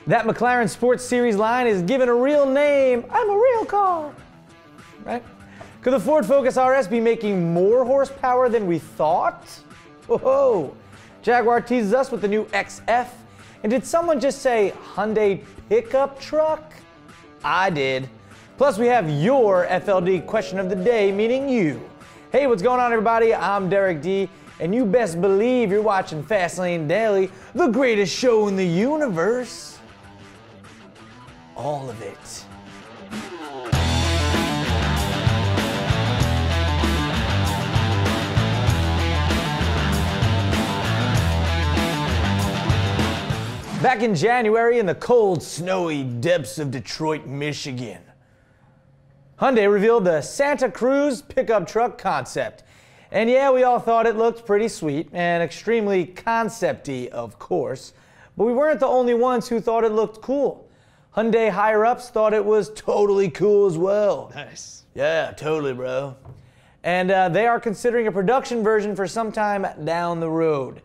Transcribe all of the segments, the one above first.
That McLaren Sports Series line is given a real name. I'm a real car. Right? Could the Ford Focus RS be making more horsepower than we thought? Whoa! Jaguar teases us with the new XF. And did someone just say Hyundai pickup truck? I did. Plus we have your FLD question of the day, meaning you. Hey, what's going on everybody? I'm Derek D. And you best believe you're watching Fastlane Daily, the greatest show in the universe. All of it. Back in January in the cold, snowy depths of Detroit, Michigan, Hyundai revealed the Santa Cruz pickup truck concept. And yeah, we all thought it looked pretty sweet and extremely concept-y, of course, but we weren't the only ones who thought it looked cool. Hyundai higher-ups thought it was totally cool as well. Nice. Yeah, totally, bro. And they are considering a production version for some time down the road.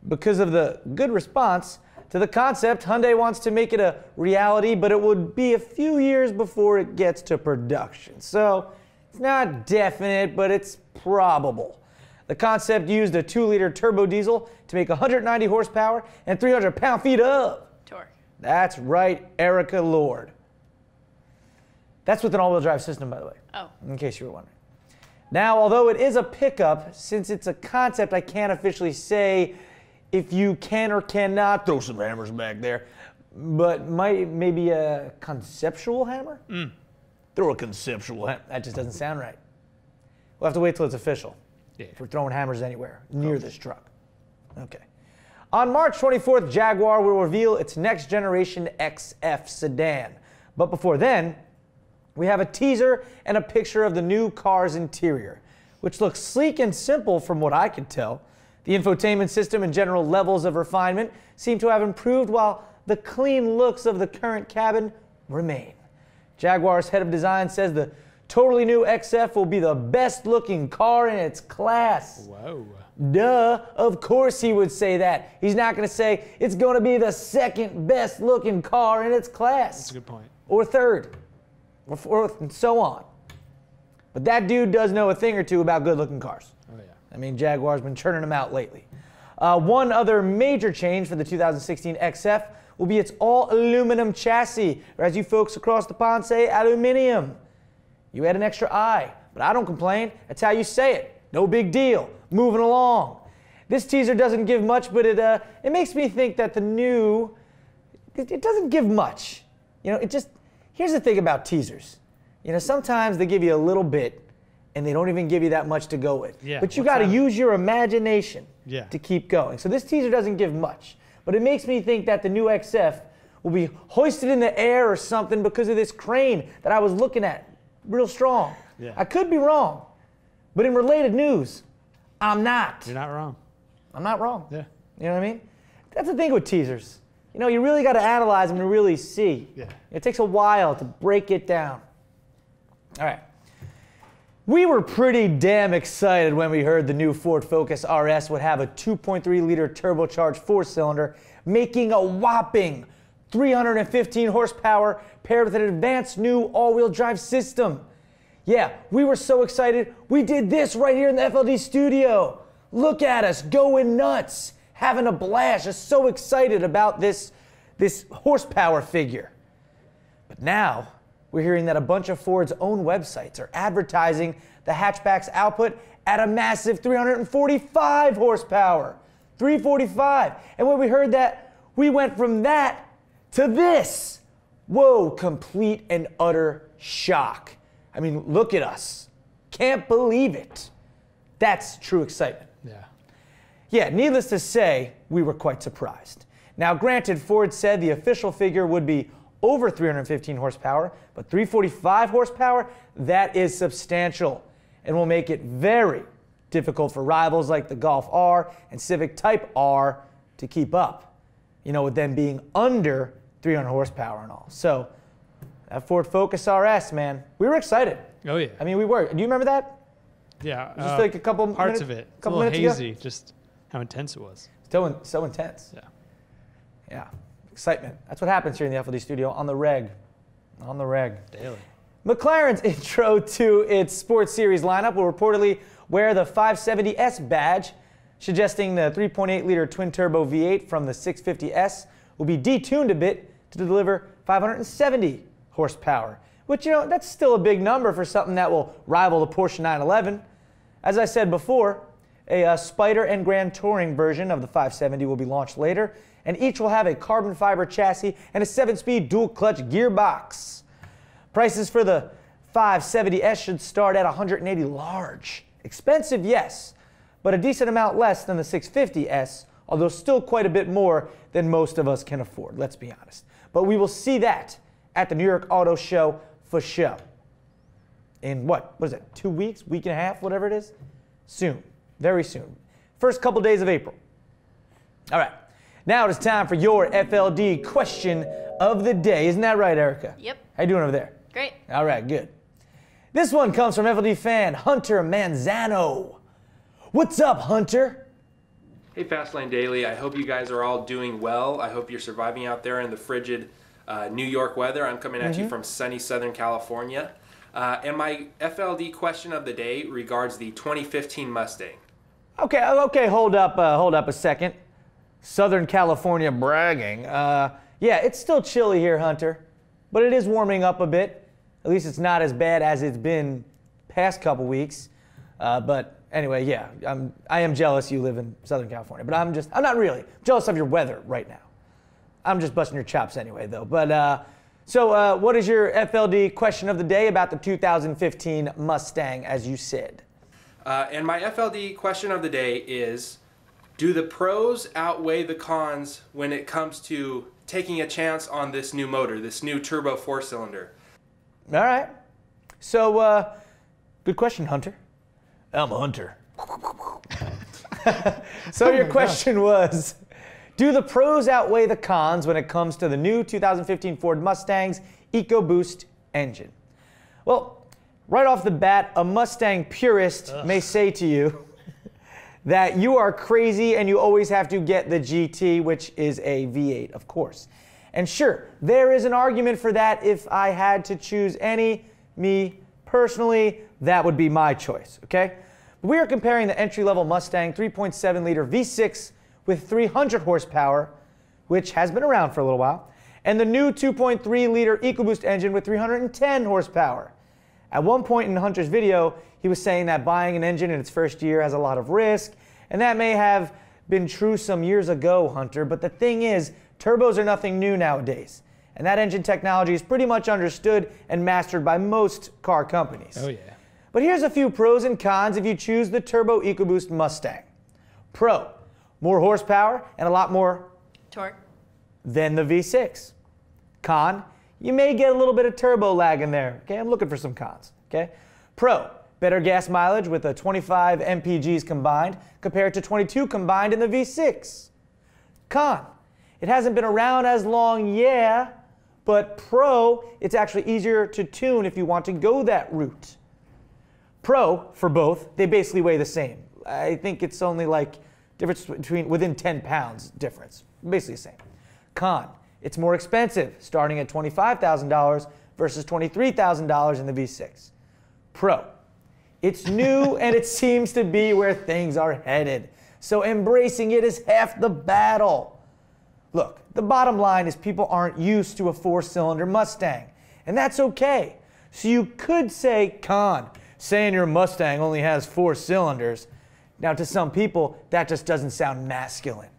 Because of the good response to the concept, Hyundai wants to make it a reality, but it would be a few years before it gets to production. So it's not definite, but it's probable. The concept used a 2-liter turbo diesel to make 190 horsepower and 300 pound-feet of torque. That's right, Erica Lord. That's with an all-wheel drive system, by the way. Oh. In case you were wondering. Now, although it is a pickup, since it's a concept, I can't officially say if you can or cannot throw some hammers back there, but maybe a conceptual hammer? Throw a conceptual hammer. That just doesn't sound right. We'll have to wait till it's official. Yeah. If we're throwing hammers anywhere near this truck. Okay. On March 24th, Jaguar will reveal its next generation XF sedan. But before then, we have a teaser and a picture of the new car's interior, which looks sleek and simple from what I can tell. The infotainment system and general levels of refinement seem to have improved, while the clean looks of the current cabin remain. Jaguar's head of design says the totally new XF will be the best looking car in its class. Whoa. Duh, of course he would say that. He's not going to say it's going to be the second best looking car in its class. That's a good point. Or third, or fourth, and so on. But that dude does know a thing or two about good looking cars. Oh, yeah. I mean, Jaguar's been churning them out lately. One other major change for the 2016 XF will be its all aluminum chassis, or as you folks across the pond say, aluminium. You add an extra I, but I don't complain. That's how you say it. No big deal. Moving along. This teaser doesn't give much, but it makes me think that the new, it doesn't give much. You know, here's the thing about teasers. You know, sometimes they give you a little bit, and they don't even give you that much to go with. Yeah, but you got to use your imagination to keep going. So this teaser doesn't give much, but it makes me think that the new XF will be hoisted in the air or something because of this crane that I was looking at, real strong. Yeah. I could be wrong, but in related news, I'm not. You're not wrong. I'm not wrong. Yeah. You know what I mean? That's the thing with teasers. You know, you really got to analyze them to really see. Yeah. It takes a while to break it down. All right. We were pretty damn excited when we heard the new Ford Focus RS would have a 2.3-liter turbocharged 4-cylinder, making a whopping 315 horsepower paired with an advanced new all-wheel drive system. Yeah, we were so excited, we did this right here in the FLD studio. Look at us, going nuts, having a blast, just so excited about this horsepower figure. But now, we're hearing that a bunch of Ford's own websites are advertising the hatchback's output at a massive 345 horsepower. 345. And when we heard that, we went from that to this. Whoa, complete and utter shock. I mean, look at us. Can't believe it. That's true excitement. Yeah. Yeah, needless to say, we were quite surprised. Now, granted, Ford said the official figure would be over 315 horsepower, but 345 horsepower, that is substantial and will make it very difficult for rivals like the Golf R and Civic Type R to keep up, you know, with them being under 300 horsepower and all. So that Ford Focus RS, man, we were excited. Oh, yeah. I mean, we were. Do you remember that? Yeah. Just like a couple parts minutes, of it. It's a couple little minutes hazy, ago? just how intense it was. So intense. Yeah. Yeah. Excitement. That's what happens here in the FLD studio on the reg. On the reg. Daily. McLaren's intro to its Sports Series lineup will reportedly wear the 570S badge, suggesting the 3.8-liter twin-turbo V8 from the 650S will be detuned a bit to deliver 570 horsepower, which, that's still a big number for something that will rival the Porsche 911. As I said before, a Spider and Grand Touring version of the 570 will be launched later, and each will have a carbon fiber chassis and a 7-speed dual-clutch gearbox. Prices for the 570S should start at $180 large. Expensive, yes, but a decent amount less than the 650S, although still quite a bit more than most of us can afford, let's be honest. But we will see that at the New York Auto Show for sure. In what is it, 2 weeks, week and a half, whatever it is? Soon, very soon. First couple days of April. All right, now it is time for your FLD question of the day. Isn't that right, Erica? Yep. How you doing over there? Great. All right, good. This one comes from FLD fan Hunter Manzano. What's up, Hunter? Hey, Fastlane Daily. I hope you guys are all doing well. I hope you're surviving out there in the frigid New York weather. I'm coming at you from sunny Southern California. And my FLD question of the day regards the 2015 Mustang. Okay, hold up a second. Southern California bragging. Yeah, it's still chilly here, Hunter, but it is warming up a bit. At least it's not as bad as it's been past couple weeks. But anyway, yeah, I am jealous you live in Southern California, but I'm not really. I'm jealous of your weather right now. I'm just busting your chops anyway, though. But so what is your FLD question of the day about the 2015 Mustang, as you said? And my FLD question of the day is, do the pros outweigh the cons when it comes to taking a chance on this new motor, this new turbo 4-cylinder? All right. So, good question, Hunter. I'm a hunter. So your question was, do the pros outweigh the cons when it comes to the new 2015 Ford Mustang's EcoBoost engine? Well, right off the bat, a Mustang purist may say to you that you are crazy and you always have to get the GT, which is a V8, of course. And sure, there is an argument for that. If I had to choose me personally, that would be my choice, okay? We are comparing the entry-level Mustang 3.7-liter V6 with 300 horsepower, which has been around for a little while, and the new 2.3-liter EcoBoost engine with 310 horsepower. At one point in Hunter's video, he was saying that buying an engine in its first year has a lot of risk, and that may have been true some years ago, Hunter, but the thing is, turbos are nothing new nowadays, and that engine technology is pretty much understood and mastered by most car companies. Oh yeah. But here's a few pros and cons if you choose the Turbo EcoBoost Mustang. Pro, more horsepower and a lot more Torque. than the V6. Con, you may get a little bit of turbo lag in there. Okay, I'm looking for some cons. Okay. Pro, better gas mileage with a 25 mpgs combined compared to 22 combined in the V6. Con, it hasn't been around as long, yeah, but pro, it's actually easier to tune if you want to go that route. Pro, for both, they basically weigh the same. I think it's only like difference between within 10 pounds difference, basically the same. Con, it's more expensive, starting at $25,000 versus $23,000 in the V6. Pro, it's new and it seems to be where things are headed. So embracing it is half the battle. Look, the bottom line is people aren't used to a 4-cylinder Mustang, and that's okay. So you could say con, saying your Mustang only has 4 cylinders. Now to some people, that just doesn't sound masculine.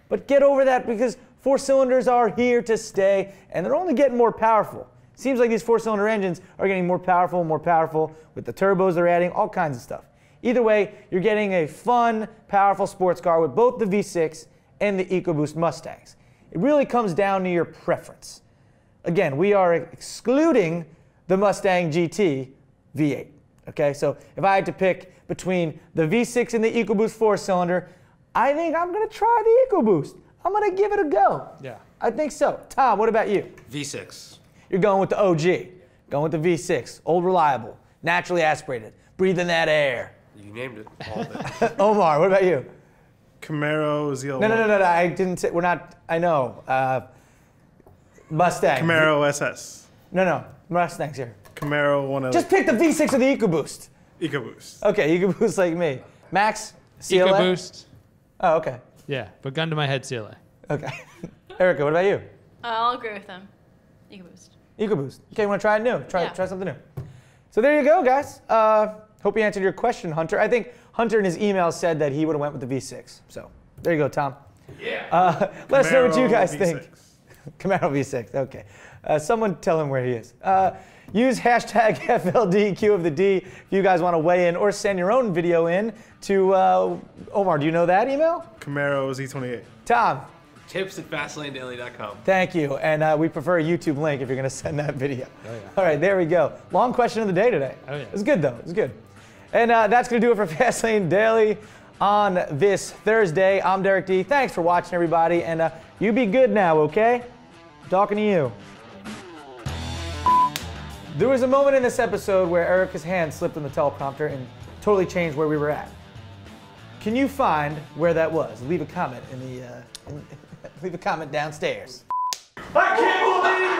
But get over that because 4 cylinders are here to stay, and they're only getting more powerful. Seems like these 4-cylinder engines are getting more powerful and more powerful with the turbos they're adding, all kinds of stuff. Either way, you're getting a fun, powerful sports car with both the V6 and the EcoBoost Mustangs. It really comes down to your preference. Again, we are excluding the Mustang GT V8. Okay, so if I had to pick between the V6 and the EcoBoost 4-cylinder, I think I'm going to try the EcoBoost. I'm going to give it a go. Yeah. I think so. Tom, what about you? V6. You're going with the OG, going with the V6, old reliable, naturally aspirated, breathing that air. You named it, all of it. Omar, what about you? Camaro ZL1. No, I didn't say, we're not, I know. Mustang. Camaro SS. No. Mustang's here. Camaro 1 Just pick the V6 or the EcoBoost. EcoBoost. Okay, EcoBoost like me. Max? CLA? EcoBoost. Oh, okay. Yeah, but gun to my head, CLA. Okay. Erica, what about you? I'll agree with them. EcoBoost. EcoBoost. Okay, you want to try it new? Try something new. So there you go, guys. Hope you answered your question, Hunter. I think Hunter in his email said that he would have went with the V6. So there you go, Tom. Yeah. Let us know what you guys V6. think. Camaro V6, okay. Someone tell him where he is. Use hashtag FLDQ of the D if you guys want to weigh in or send your own video in to, Omar, do you know that email? Camaro Z28. Tom, Tips@fastlanedaily.com. thank you. And we prefer a YouTube link if you're going to send that video. Oh, yeah. All right, there we go. Long question of the day today. Oh, yeah. It was good, though. It was good. And that's going to do it for Fastlane Daily on this Thursday. I'm Derek D. Thanks for watching, everybody. And you be good now, okay? I'm talking to you. There was a moment in this episode where Erica's hand slipped on the teleprompter and totally changed where we were at. Can you find where that was? Leave a comment in the leave a comment downstairs. I can't believe